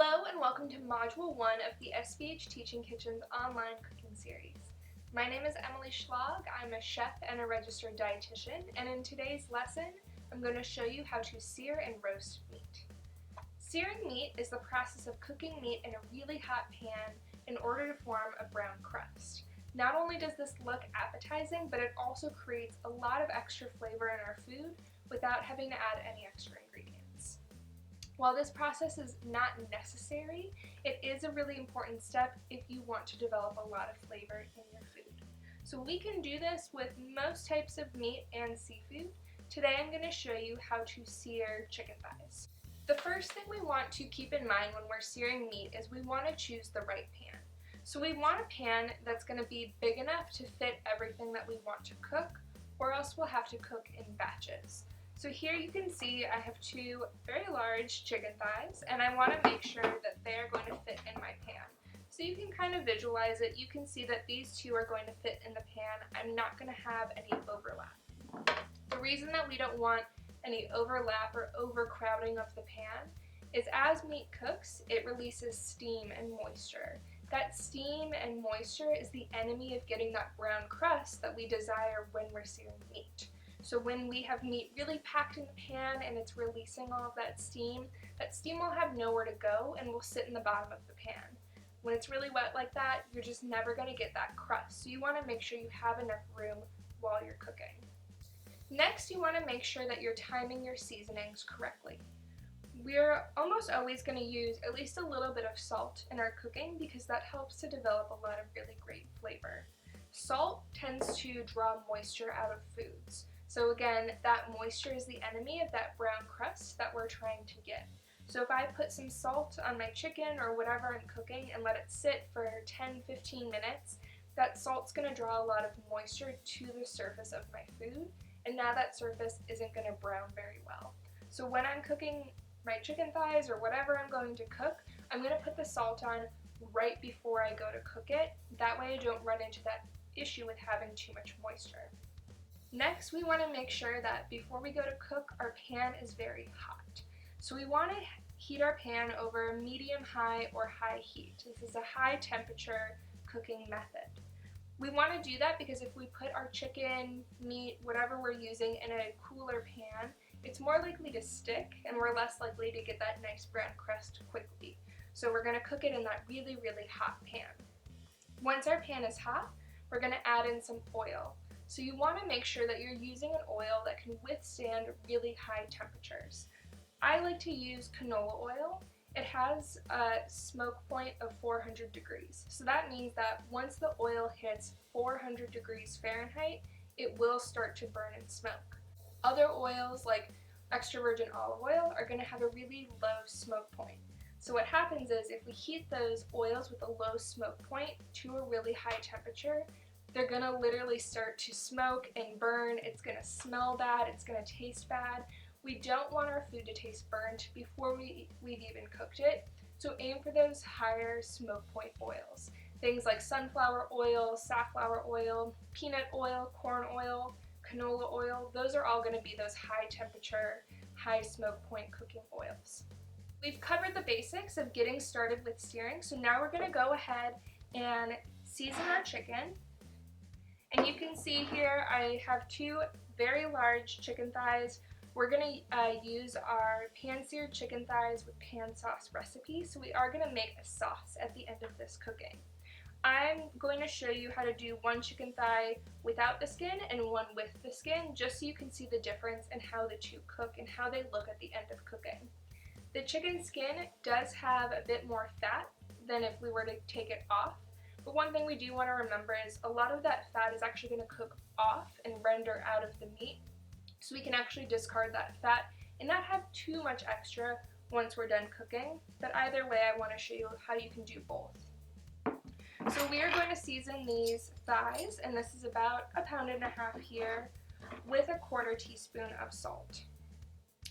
Hello and welcome to Module 1 of the SBH Teaching Kitchen's online cooking series. My name is Emily Schlag. I'm a chef and a registered dietitian, and in today's lesson I'm going to show you how to sear and roast meat. Searing meat is the process of cooking meat in a really hot pan in order to form a brown crust. Not only does this look appetizing, but it also creates a lot of extra flavor in our food without having to add any extra ingredients. While this process is not necessary, it is a really important step if you want to develop a lot of flavor in your food. So we can do this with most types of meat and seafood. Today I'm going to show you how to sear chicken thighs. The first thing we want to keep in mind when we're searing meat is we want to choose the right pan. So we want a pan that's going to be big enough to fit everything that we want to cook, or else we'll have to cook in batches. So here you can see I have two very large chicken thighs, and I want to make sure that they are going to fit in my pan. So you can kind of visualize it. You can see that these two are going to fit in the pan. I'm not going to have any overlap. The reason that we don't want any overlap or overcrowding of the pan is as meat cooks, it releases steam and moisture. That steam and moisture is the enemy of getting that brown crust that we desire when we're searing meat. So when we have meat really packed in the pan and it's releasing all of that steam will have nowhere to go and will sit in the bottom of the pan. When it's really wet like that, you're just never going to get that crust. So you want to make sure you have enough room while you're cooking. Next, you want to make sure that you're timing your seasonings correctly. We're almost always going to use at least a little bit of salt in our cooking because that helps to develop a lot of really great flavor. Salt tends to draw moisture out of foods. So again, that moisture is the enemy of that brown crust that we're trying to get. So if I put some salt on my chicken or whatever I'm cooking and let it sit for 10-15 minutes, that salt's going to draw a lot of moisture to the surface of my food, and now that surface isn't going to brown very well. So when I'm cooking my chicken thighs or whatever I'm going to cook, I'm going to put the salt on right before I go to cook it. That way I don't run into that issue with having too much moisture. Next, we want to make sure that before we go to cook, our pan is very hot. So we want to heat our pan over medium high or high heat. This is a high temperature cooking method. We want to do that because if we put our chicken, meat, whatever we're using in a cooler pan, it's more likely to stick and we're less likely to get that nice brown crust quickly. So we're going to cook it in that really, really hot pan. Once our pan is hot, we're going to add in some oil. So you want to make sure that you're using an oil that can withstand really high temperatures. I like to use canola oil. It has a smoke point of 400 degrees. So that means that once the oil hits 400 degrees Fahrenheit, it will start to burn and smoke. Other oils like extra virgin olive oil are going to have a really low smoke point. So what happens is if we heat those oils with a low smoke point to a really high temperature, they're going to literally start to smoke and burn. It's going to smell bad. It's going to taste bad. We don't want our food to taste burnt before we've even cooked it. So aim for those higher smoke point oils. Things like sunflower oil, safflower oil, peanut oil, corn oil, canola oil. Those are all going to be those high temperature, high smoke point cooking oils. We've covered the basics of getting started with searing. So now we're going to go ahead and season our chicken. And you can see here I have two very large chicken thighs. We're going to use our Pan Seared Chicken Thighs with pan sauce recipe, so we are going to make a sauce at the end of this cooking. I'm going to show you how to do one chicken thigh without the skin and one with the skin, just so you can see the difference in how the two cook and how they look at the end of cooking. The chicken skin does have a bit more fat than if we were to take it off. But one thing we do want to remember is a lot of that fat is actually going to cook off and render out of the meat. So we can actually discard that fat and not have too much extra once we're done cooking. But either way, I want to show you how you can do both. So we are going to season these thighs, and this is about 1.5 pounds here, with a 1/4 teaspoon of salt.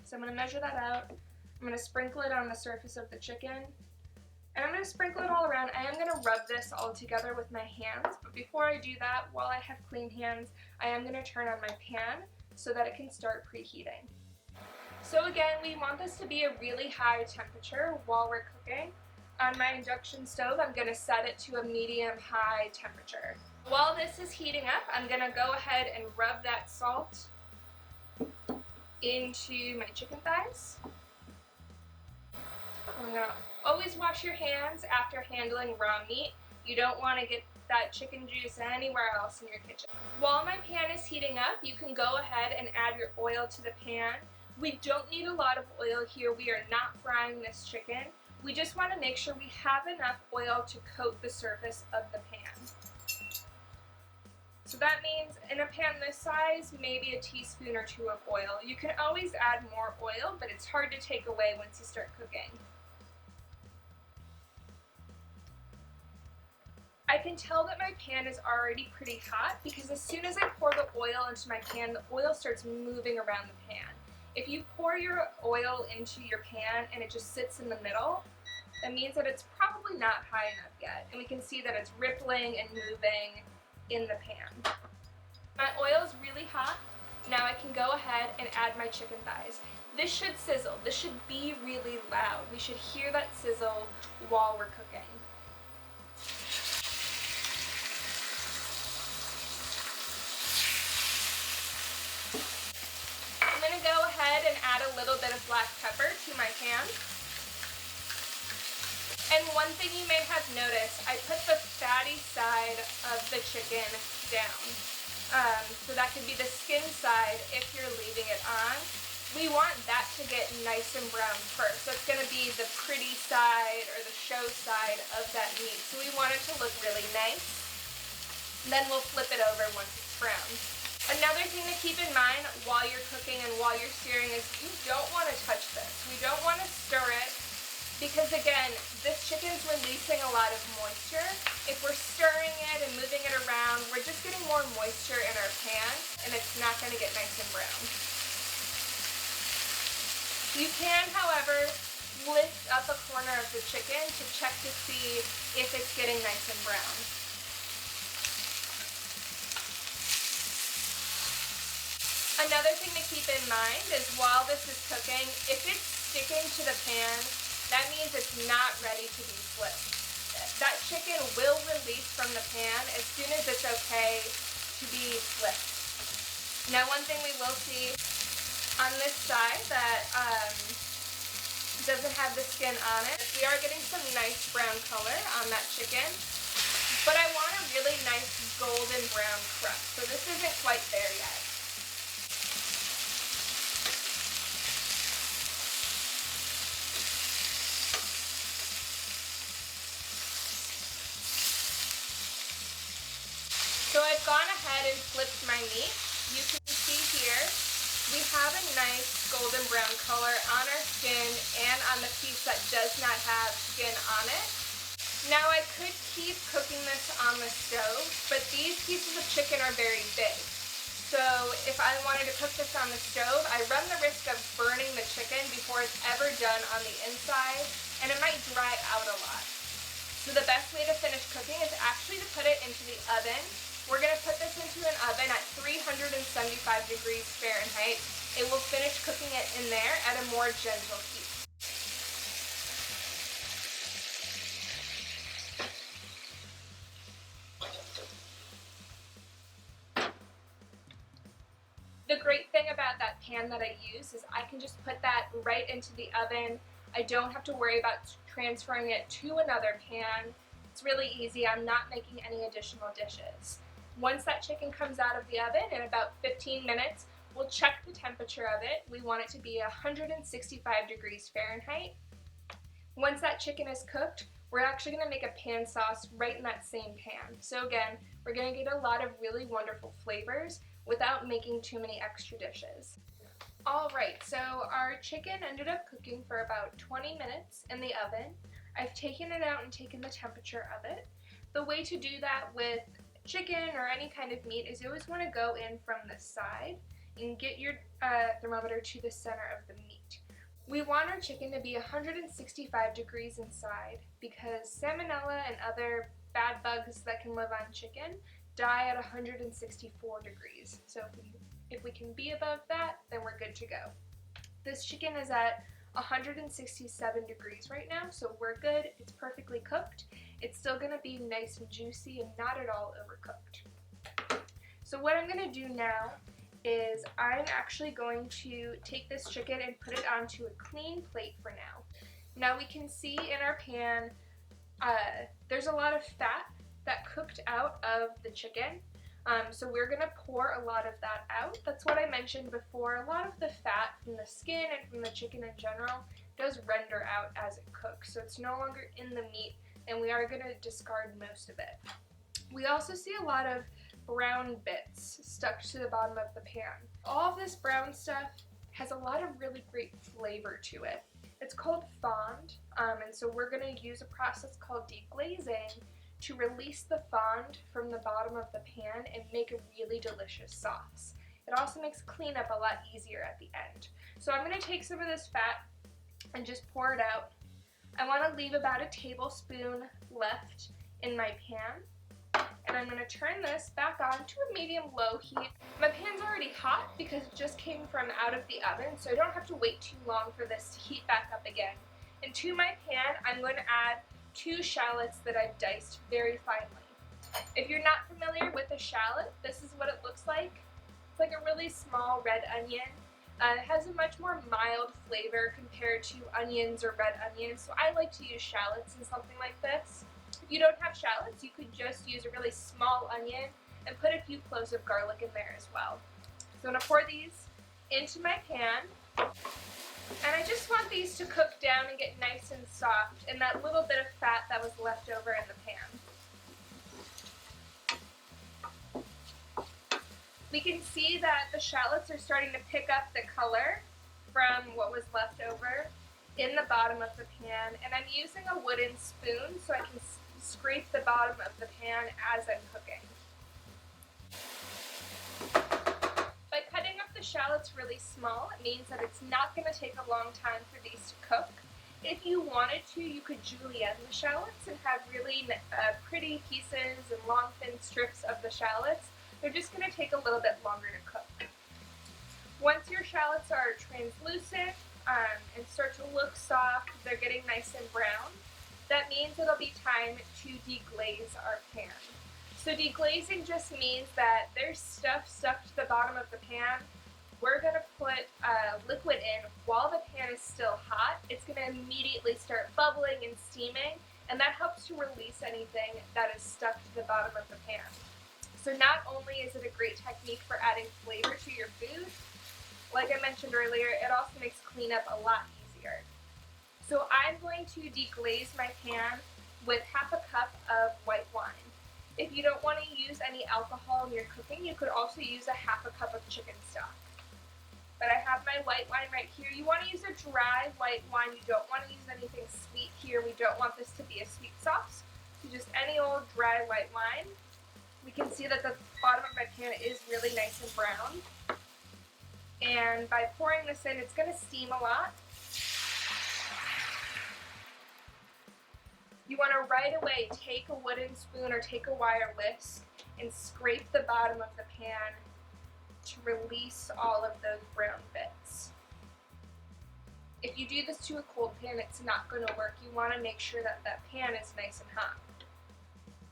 So I'm going to measure that out. I'm going to sprinkle it on the surface of the chicken. And I'm going to sprinkle it all around. I am going to rub this all together with my hands, but before I do that, while I have clean hands, I am going to turn on my pan so that it can start preheating. So again, we want this to be a really high temperature while we're cooking. On my induction stove, I'm going to set it to a medium-high temperature. While this is heating up, I'm going to go ahead and rub that salt into my chicken thighs. I'm going to always wash your hands after handling raw meat. You don't want to get that chicken juice anywhere else in your kitchen. While my pan is heating up, you can go ahead and add your oil to the pan. We don't need a lot of oil here. We are not frying this chicken. We just want to make sure we have enough oil to coat the surface of the pan. So that means in a pan this size, maybe a teaspoon or two of oil. You can always add more oil, but it's hard to take away once you start cooking. I can tell that my pan is already pretty hot because as soon as I pour the oil into my pan, the oil starts moving around the pan. If you pour your oil into your pan and it just sits in the middle, that means that it's probably not high enough yet. And we can see that it's rippling and moving in the pan. My oil is really hot. Now I can go ahead and add my chicken thighs. This should sizzle. This should be really loud. We should hear that sizzle while we're cooking. I'm going to go ahead and add a little bit of black pepper to my pan. And one thing you may have noticed, I put the fatty side of the chicken down. So that could be the skin side if you're leaving it on. We want that to get nice and brown first. So it's going to be the pretty side or the show side of that meat. So we want it to look really nice. Then we'll flip it over once it's brown. Another thing to keep in mind while you're cooking and while you're searing is you don't want to touch this. We don't want to stir it. Because again, this chicken's releasing a lot of moisture. If we're stirring it and moving it around, we're just getting more moisture in our pan and it's not going to get nice and brown. You can, however, lift up a corner of the chicken to check to see if it's getting nice and brown. Another thing to keep in mind is while this is cooking, if it's sticking to the pan, that means it's not ready to be flipped. That chicken will release from the pan as soon as it's okay to be flipped. Now one thing we will see on this side that doesn't have the skin on it, we are getting some nice brown color on that chicken, but I want a really nice golden brown crust, so this isn't quite there yet. So I've gone ahead and flipped my meat. You can see here, we have a nice golden brown color on our skin and on the piece that does not have skin on it. Now I could keep cooking this on the stove, but these pieces of chicken are very big. So if I wanted to cook this on the stove, I run the risk of burning the chicken before it's ever done on the inside, and it might dry out a lot. So the best way to finish cooking is actually to put it into the oven. We're going to put this into an oven at 375 degrees Fahrenheit. It will finish cooking it in there at a more gentle heat. The great thing about that pan that I use is I can just put that right into the oven. I don't have to worry about transferring it to another pan. It's really easy. I'm not making any additional dishes. Once that chicken comes out of the oven in about 15 minutes, we'll check the temperature of it. We want it to be 165 degrees Fahrenheit. Once that chicken is cooked, we're actually going to make a pan sauce right in that same pan. So again, we're going to get a lot of really wonderful flavors without making too many extra dishes. Alright, so our chicken ended up cooking for about 20 minutes in the oven. I've taken it out and taken the temperature of it. The way to do that with chicken or any kind of meat is you always want to go in from the side and get your thermometer to the center of the meat. We want our chicken to be 165 degrees inside because salmonella and other bad bugs that can live on chicken die at 164 degrees. So if we can be above that, then we're good to go. This chicken is at 167 degrees right now, so we're good. It's perfectly cooked. It's still gonna be nice and juicy and not at all overcooked. So what I'm gonna do now is I'm actually going to take this chicken and put it onto a clean plate for now. Now we can see in our pan, there's a lot of fat that cooked out of the chicken. So we're gonna pour a lot of that out. That's what I mentioned before. A lot of the fat from the skin and from the chicken in general does render out as it cooks. So it's no longer in the meat, and we are gonna discard most of it. We also see a lot of brown bits stuck to the bottom of the pan. All of this brown stuff has a lot of really great flavor to it. It's called fond, and so we're gonna use a process called deglazing to release the fond from the bottom of the pan and make a really delicious sauce. It also makes cleanup a lot easier at the end. So I'm going to take some of this fat and just pour it out. I want to leave about a tablespoon left in my pan, and I'm going to turn this back on to a medium-low heat. My pan's already hot because it just came from out of the oven, so I don't have to wait too long for this to heat back up again. And to my pan, I'm going to add 2 shallots that I've diced very finely. If you're not familiar with a shallot, this is what it looks like. It's like a really small red onion. It has a much more mild flavor compared to onions or red onions, so I like to use shallots in something like this. If you don't have shallots, you could just use a really small onion and put a few cloves of garlic in there as well. So I'm going to pour these into my pan. And I just want these to cook down and get nice and soft, and that little bit of fat that was left over in the pan. We can see that the shallots are starting to pick up the color from what was left over in the bottom of the pan, and I'm using a wooden spoon so I can scrape the bottom of the pan as I'm cooking. By cutting up the shallots really small, it means that it's not going to take a long time for these to cook. If you wanted to, you could julienne the shallots and have really pretty pieces and long thin strips of the shallots. They're just going to take a little bit longer to cook. Once your shallots are translucent and start to look soft, they're getting nice and brown, that means it'll be time to deglaze our pan. So deglazing just means that there's stuff stuck to the bottom of the pan. We're going to put liquid in while the pan is still hot. It's going to immediately start bubbling and steaming, and that helps to release anything that is stuck to the bottom of the pan. So not only is it a great technique for adding flavor to your food, like I mentioned earlier, it also makes cleanup a lot easier. So I'm going to deglaze my pan with half a cup of white wine. If you don't want to use any alcohol in your cooking, you could also use a half a cup of chicken stock. But I have my white wine right here. You want to use a dry white wine. You don't want to use anything sweet here. We don't want this to be a sweet sauce. So just any old dry white wine. We can see that the bottom of my pan is really nice and brown. And by pouring this in, it's going to steam a lot. You want to right away take a wooden spoon or take a wire whisk and scrape the bottom of the pan to release all of those brown bits. If you do this to a cold pan, it's not going to work. You want to make sure that that pan is nice and hot.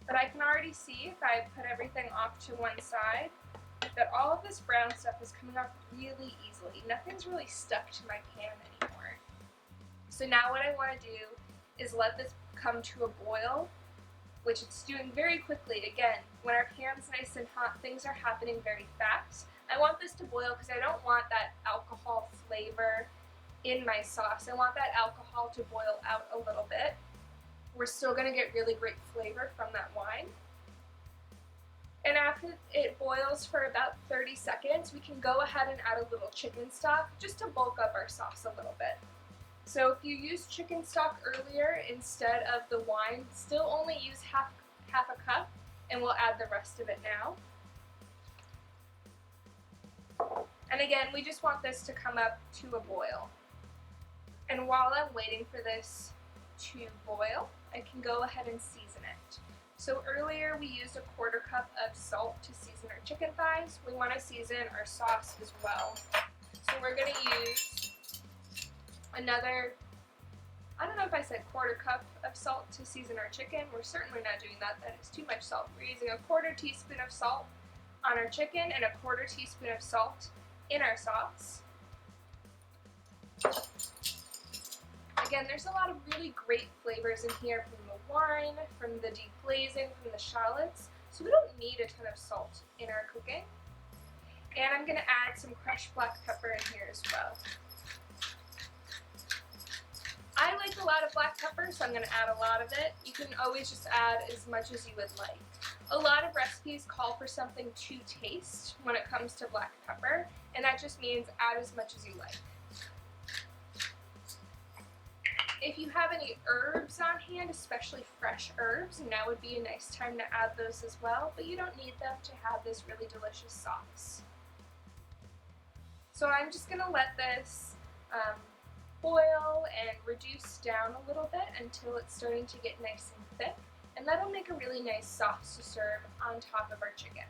But I can already see, if I put everything off to one side, that all of this brown stuff is coming off really easily. Nothing's really stuck to my pan anymore. So now what I want to do is let this come to a boil, which it's doing very quickly. Again, when our pan's nice and hot, things are happening very fast. I want this to boil because I don't want that alcohol flavor in my sauce. I want that alcohol to boil out a little bit. We're still going to get really great flavor from that wine. And after it boils for about 30 seconds, we can go ahead and add a little chicken stock just to bulk up our sauce a little bit. So if you used chicken stock earlier instead of the wine, still only use half a cup, and we'll add the rest of it now. And again, we just want this to come up to a boil. And while I'm waiting for this to boil, I can go ahead and season it. So earlier we used a 1/4 cup of salt to season our chicken thighs. We want to season our sauce as well. So we're going to use Another, I don't know if I said quarter cup of salt to season our chicken. We're certainly not doing that. That is too much salt. We're using a quarter teaspoon of salt on our chicken and a quarter teaspoon of salt in our sauce. Again, there's a lot of really great flavors in here from the wine, from the deglazing, from the shallots, so we don't need a ton of salt in our cooking. And I'm going to add some crushed black pepper in here as well. I like a lot of black pepper, so I'm going to add a lot of it. You can always just add as much as you would like. A lot of recipes call for something to taste when it comes to black pepper, and that just means add as much as you like. If you have any herbs on hand, especially fresh herbs, now would be a nice time to add those as well, but you don't need them to have this really delicious sauce. So I'm just going to let this boil and reduce down a little bit until it's starting to get nice and thick, and that'll make a really nice sauce to serve on top of our chicken.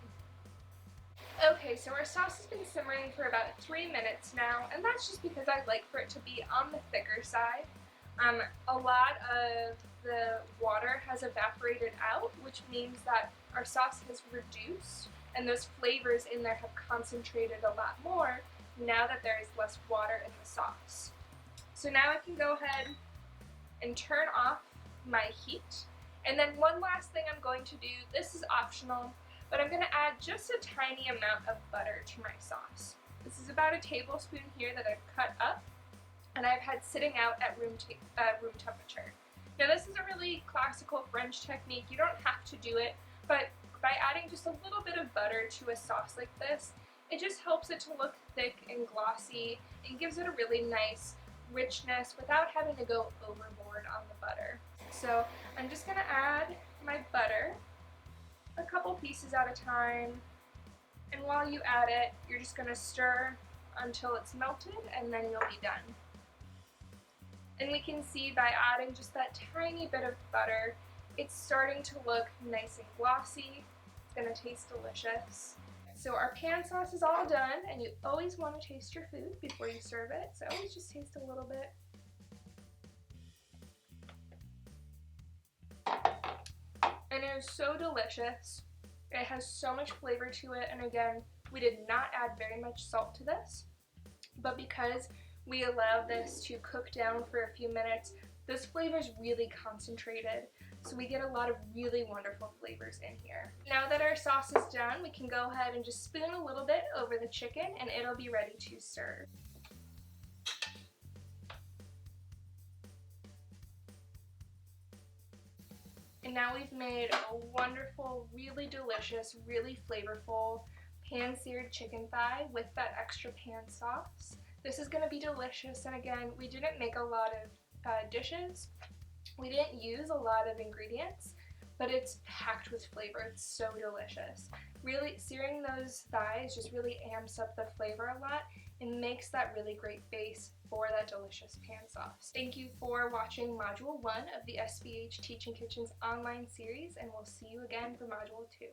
Okay, so our sauce has been simmering for about 3 minutes now, and that's just because I like for it to be on the thicker side. A lot of the water has evaporated out, which means that our sauce has reduced, and those flavors in there have concentrated a lot more now that there is less water in the sauce. So now I can go ahead and turn off my heat. And then one last thing I'm going to do, this is optional, but I'm going to add just a tiny amount of butter to my sauce. This is about a tablespoon here that I've cut up, and I've had sitting out at room temperature. Now this is a really classical French technique. You don't have to do it, but by adding just a little bit of butter to a sauce like this, it just helps it to look thick and glossy and gives it a really nice richness without having to go overboard on the butter. So I'm just going to add my butter, a couple pieces at a time, and while you add it, you're just going to stir until it's melted, and then you'll be done. And we can see by adding just that tiny bit of butter, it's starting to look nice and glossy. It's going to taste delicious. So our pan sauce is all done, and you always want to taste your food before you serve it, so always just taste a little bit. And it is so delicious. It has so much flavor to it, and again, we did not add very much salt to this, but because we allowed this to cook down for a few minutes, this flavor is really concentrated, so we get a lot of really wonderful flavors in here. Now that our sauce is done, we can go ahead and just spoon a little bit over the chicken, and it'll be ready to serve. And now we've made a wonderful, really delicious, really flavorful pan-seared chicken thigh with that extra pan sauce. This is going to be delicious, and again, we didn't make a lot of dishes. We didn't use a lot of ingredients, but it's packed with flavor. It's so delicious. Really, searing those thighs just really amps up the flavor a lot and makes that really great base for that delicious pan sauce. Thank you for watching Module 1 of the SBH Teaching Kitchen's online series, and we'll see you again for Module 2.